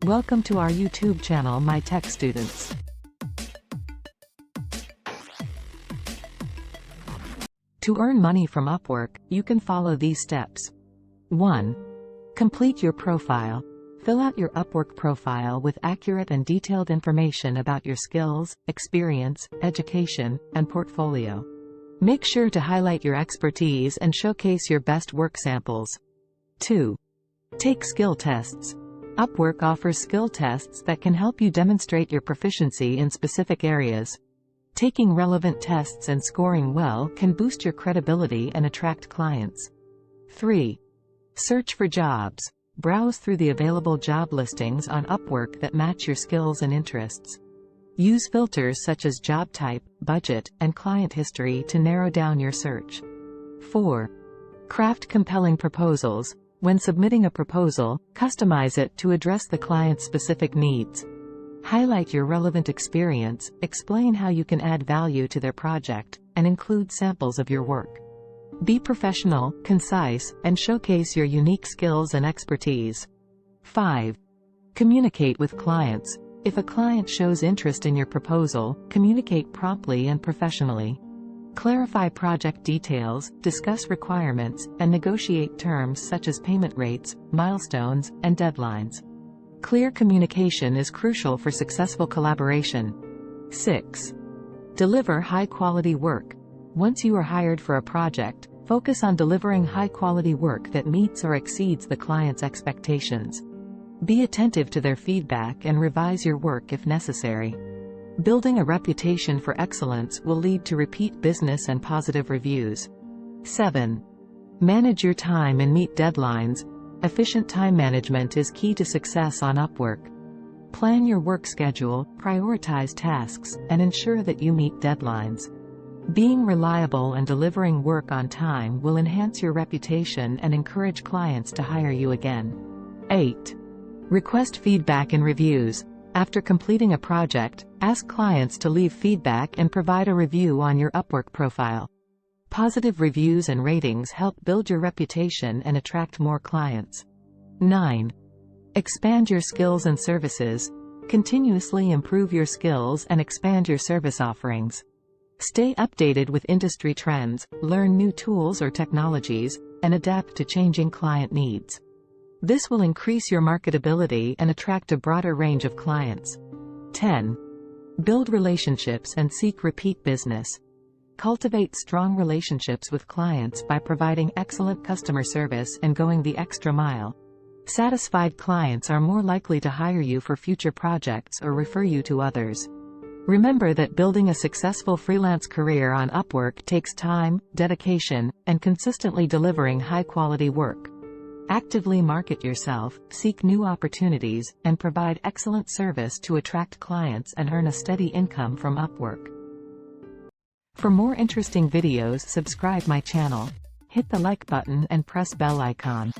Welcome to our YouTube channel, My Tech Students. To earn money from Upwork, you can follow these steps. 1. Complete your profile. Fill out your Upwork profile with accurate and detailed information about your skills, experience, education, and portfolio. Make sure to highlight your expertise and showcase your best work samples. 2. Take skill tests. Upwork offers skill tests that can help you demonstrate your proficiency in specific areas. Taking relevant tests and scoring well can boost your credibility and attract clients. 3. Search for jobs. Browse through the available job listings on Upwork that match your skills and interests. Use filters such as job type, budget, and client history to narrow down your search. 4. Craft compelling proposals. When submitting a proposal, customize it to address the client's specific needs. Highlight your relevant experience, explain how you can add value to their project, and include samples of your work. Be professional, concise, and showcase your unique skills and expertise. 5. Communicate with clients. If a client shows interest in your proposal, communicate promptly and professionally. Clarify project details, discuss requirements, and negotiate terms such as payment rates, milestones, and deadlines. Clear communication is crucial for successful collaboration. 6. Deliver high-quality work. Once you are hired for a project, focus on delivering high-quality work that meets or exceeds the client's expectations. Be attentive to their feedback and revise your work if necessary. Building a reputation for excellence will lead to repeat business and positive reviews. 7. Manage your time and meet deadlines. Efficient time management is key to success on Upwork. Plan your work schedule, prioritize tasks, and ensure that you meet deadlines. Being reliable and delivering work on time will enhance your reputation and encourage clients to hire you again. 8. Request feedback and reviews. After completing a project, ask clients to leave feedback and provide a review on your Upwork profile. Positive reviews and ratings help build your reputation and attract more clients. 9. Expand your skills and services. Continuously improve your skills and expand your service offerings. Stay updated with industry trends, learn new tools or technologies, and adapt to changing client needs. This will increase your marketability and attract a broader range of clients. 10. Build relationships and seek repeat business. Cultivate strong relationships with clients by providing excellent customer service and going the extra mile. Satisfied clients are more likely to hire you for future projects or refer you to others. Remember that building a successful freelance career on Upwork takes time, dedication, and consistently delivering high-quality work. Actively market yourself, seek new opportunities, and provide excellent service to attract clients and earn a steady income from Upwork. For more interesting videos, subscribe my channel. Hit the like button and press bell icon.